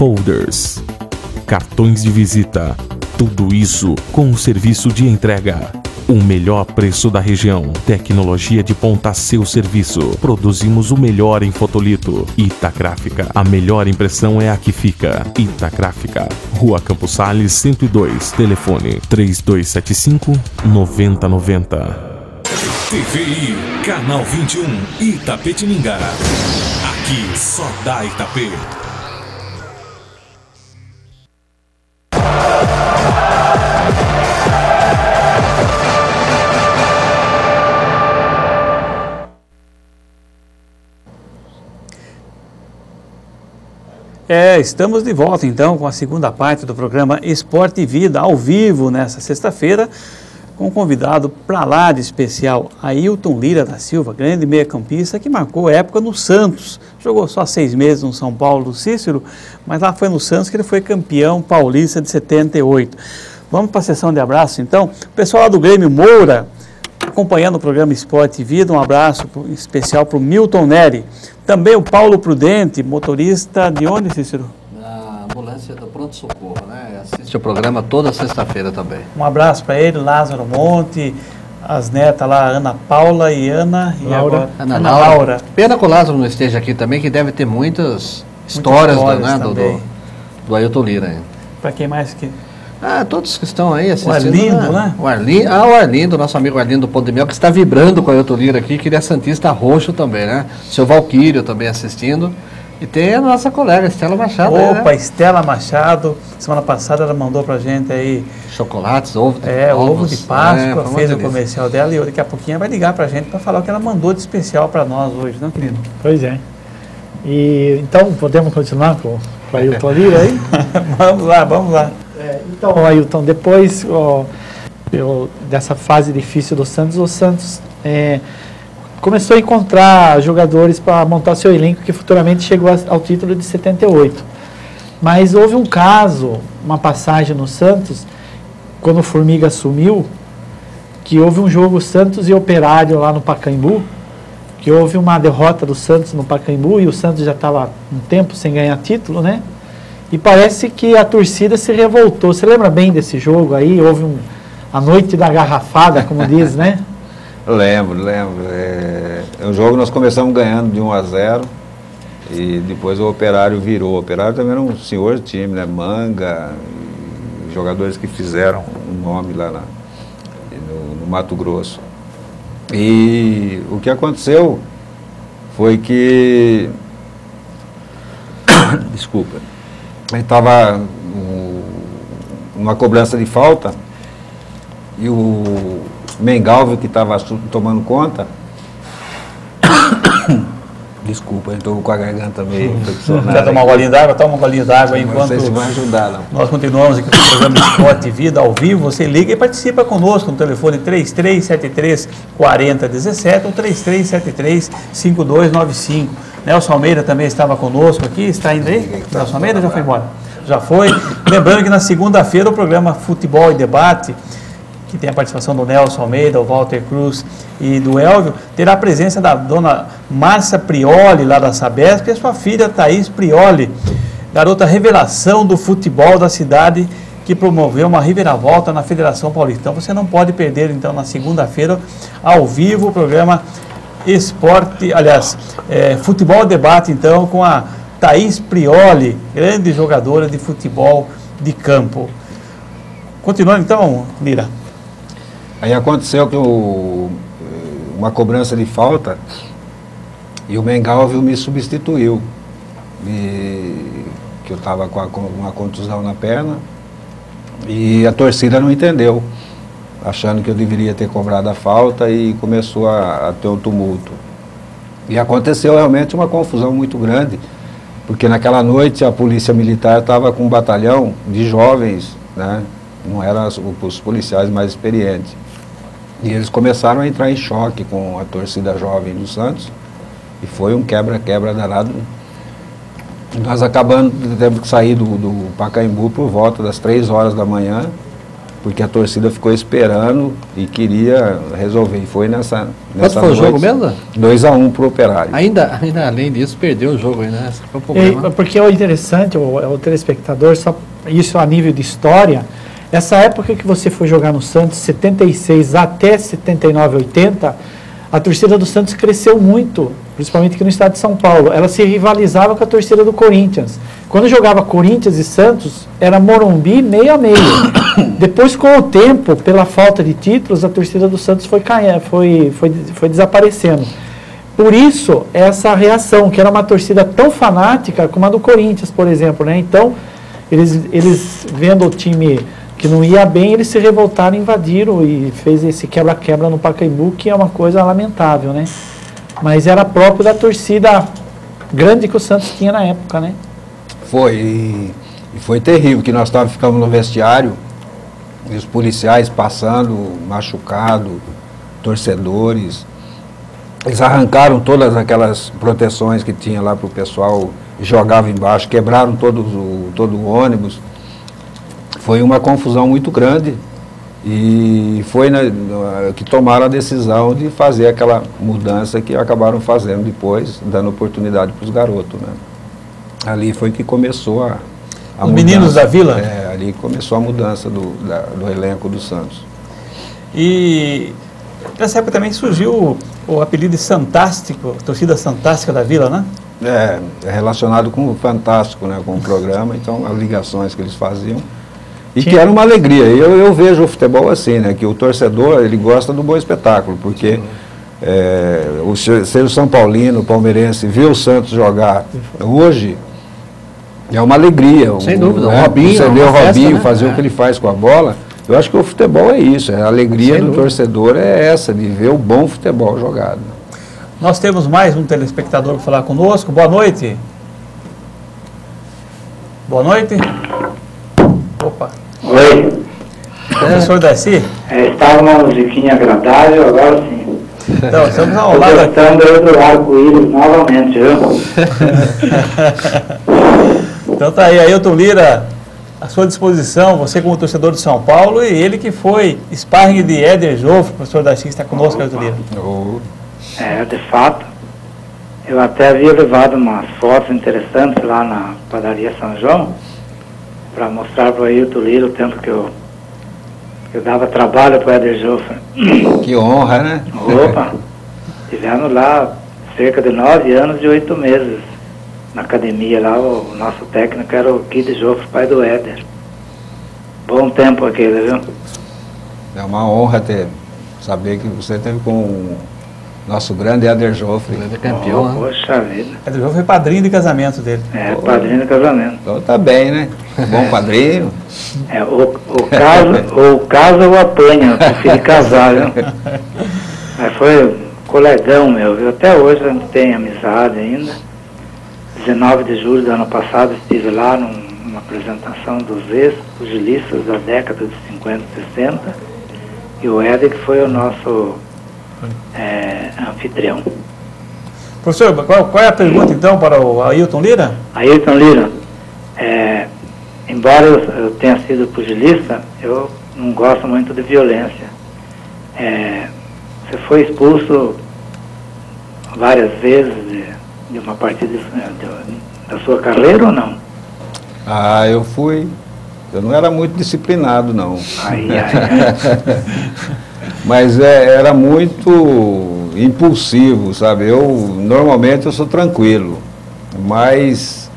folders, cartões de visita, tudo isso com o serviço de entrega. O melhor preço da região, tecnologia de ponta a seu serviço. Produzimos o melhor em fotolito. Itagráfica, a melhor impressão é a que fica. Itagráfica, Rua Campos Sales 102, telefone 3275-9090. TVI, Canal 21, Itapetininga. Aqui só dá Itapê. Estamos de volta então com a segunda parte do programa Esporte e Vida, ao vivo nessa sexta-feira, com um convidado para lá de especial, Ailton Lira da Silva, grande meia-campista que marcou época no Santos. Jogou só 6 meses no São Paulo do Cícero, mas lá foi no Santos que ele foi campeão paulista de 78. Vamos para a sessão de abraço então. O pessoal lá do Grêmio Moura, acompanhando o programa Esporte e Vida, um abraço especial para o Milton Neri. Também o Paulo Prudente, motorista de onde, Cícero? Da ambulância do Pronto Socorro, né? Assiste o programa toda sexta-feira também. Um abraço para ele, Lázaro Monte, as netas lá, Ana Paula e Ana Laura. E agora, Ana Laura. Pena que o Lázaro não esteja aqui também, que deve ter muitas histórias do Ailton Lira. Para quem mais que... todos que estão aí assistindo. O Arlindo, né? O Arlindo, nosso amigo Arlindo Ponto de Mel, que está vibrando com o Ailton Lira aqui, que ele é santista roxo também, né? Seu Valquírio também assistindo. E tem a nossa colega, Estela Machado. Opa, né? Estela Machado, semana passada ela mandou pra gente aí... chocolates, ovo de Páscoa, fez o comercial dela e daqui a pouquinho ela vai ligar pra gente para falar o que ela mandou de especial para nós hoje, não, querido? Pois é. E então, podemos continuar com o Ailton Lira aí? Vamos lá. Então, Ailton, depois dessa fase difícil do Santos, o Santos começou a encontrar jogadores para montar seu elenco, que futuramente chegou ao título de 78. Mas houve um caso, uma passagem no Santos, quando o Formiga assumiu, que houve um jogo Santos e Operário lá no Pacaembu, que houve uma derrota do Santos no Pacaembu e o Santos já estava um tempo sem ganhar título, né? E parece que a torcida se revoltou. Você lembra bem desse jogo aí? Houve a noite da garrafada, como diz, né? Lembro. É um jogo que nós começamos ganhando de 1-0 e depois o Operário virou. O Operário também era um senhor time, né? Manga, jogadores que fizeram um nome lá no Mato Grosso. E o que aconteceu foi que... Desculpa. Ele estava numa cobrança de falta e o Mengalvio, que estava tomando conta, desculpa, eu estou com a garganta meio infeccionada. Quer tomar um golinho d'água? Toma um golinho d'água aí enquanto... Não sei se vai ajudar, não. Nós continuamos aqui com o programa Esporte e Vida ao vivo. Você liga e participa conosco no telefone 3373-4017 ou 3373-5295. Nelson Almeida também estava conosco aqui, está indo aí? Nelson Almeida já foi embora? Já foi. Lembrando que na segunda-feira o programa Futebol e Debate, que tem a participação do Nelson Almeida, o Walter Cruz e do Elvio, terá a presença da dona Márcia Prioli, lá da Sabesp, e a sua filha Thaís Prioli, garota revelação do futebol da cidade, que promoveu uma reviravolta na Federação Paulista. Então você não pode perder, então, na segunda-feira, ao vivo, o programa Futebol Debate, então, com a Thaís Prioli, grande jogadora de futebol de campo. Continuando, então, Lira. Aí aconteceu que uma cobrança de falta e o Mengalvio me substituiu. Que eu estava com uma contusão na perna e a torcida não entendeu, achando que eu deveria ter cobrado a falta e começou a ter um tumulto. E aconteceu realmente uma confusão muito grande, porque naquela noite a polícia militar estava com um batalhão de jovens, né? Não eram os policiais mais experientes. E eles começaram a entrar em choque com a torcida jovem do Santos e foi um quebra-quebra danado. Nós acabamos, temos que sair do Pacaembu por volta das 3 horas da manhã porque a torcida ficou esperando e queria resolver. E foi nessa Quanto foi o jogo mesmo? 2-1 para o Operário. Ainda além disso, perdeu o jogo ainda, né? Esse foi o problema. Porque o interessante, o telespectador, só isso a nível de história, essa época que você foi jogar no Santos, 76 até 79, 80, a torcida do Santos cresceu muito, principalmente aqui no estado de São Paulo. Ela se rivalizava com a torcida do Corinthians. Quando jogava Corinthians e Santos, era Morumbi meio a meio. Depois, com o tempo, pela falta de títulos, a torcida do Santos foi desaparecendo. Por isso, essa reação, que era uma torcida tão fanática como a do Corinthians, por exemplo, né? Então, eles vendo o time que não ia bem, eles se revoltaram, invadiram e fez esse quebra-quebra no Pacaembu, que é uma coisa lamentável, né? Mas era próprio da torcida grande que o Santos tinha na época, né? Foi, e foi terrível, que nós ficamos no vestiário, e os policiais passando, machucados, torcedores. Eles arrancaram todas aquelas proteções que tinha lá para o pessoal, jogavam embaixo, quebraram todo o ônibus. Foi uma confusão muito grande e foi que tomaram a decisão de fazer aquela mudança que acabaram fazendo depois, dando oportunidade para os garotos, né? Ali foi que começou a Os meninos da Vila? Ali começou a mudança do elenco do Santos. E nessa época também surgiu o apelido de Santástico, torcida Fantástica da Vila, né? É relacionado com o Fantástico, né? Com o programa, então as ligações que eles faziam. E que era uma alegria. Eu vejo o futebol assim, né? Que o torcedor, ele gosta do bom espetáculo, porque ser o São Paulino, o palmeirense, ver o Santos jogar hoje é uma alegria. Sem dúvida, né? o Robinho, você vê o Robinho festa, né? fazer o que ele faz com a bola. Eu acho que o futebol é isso, a alegria do torcedor é essa, de ver o bom futebol jogado. Nós temos mais um telespectador para falar conosco. Boa noite. Boa noite. Opa. Oi. Professor Darcy? Estava uma musiquinha agradável, agora sim. Então, estamos ao Estou lado aqui. gostando eu do arco-íris novamente, viu? Então tá aí, Ailton Lira, à sua disposição, você como torcedor de São Paulo e ele que foi sparring de Éder Joffre, professor Darcy, que está conosco, Ailton Lira. De fato. Eu até havia levado umas fotos interessantes lá na padaria São João, para mostrar para o Ailton Lira o tempo que eu dava trabalho para o Éder Joffre. Que honra, né? Opa! Tivemos lá cerca de 9 anos e 8 meses na academia lá. O nosso técnico era o Kid Joffre, pai do Éder. Bom tempo aquele, viu? É uma honra saber que você teve com o nosso grande Éder Joffre. Grande campeão, né? Poxa vida. Éder Joffre foi padrinho de casamento dele. Padrinho de casamento. Então tá bem, né? Bom padrinho. O casa ou apanha, eu preferi casar, viu? Mas foi colegão meu, viu? Até hoje a gente tem amizade ainda. 19 de julho do ano passado estive lá numa apresentação dos ex-pugilistas da década de 50 e 60 e o Éder que foi o nosso anfitrião. Professor, qual é a pergunta então para o Ailton Lira? Ailton Lira, embora eu tenha sido pugilista, eu não gosto muito de violência. Você foi expulso várias vezes de uma partida da sua carreira ou não? Eu fui. Eu não era muito disciplinado, não. Mas era muito impulsivo, sabe? Normalmente eu sou tranquilo, mas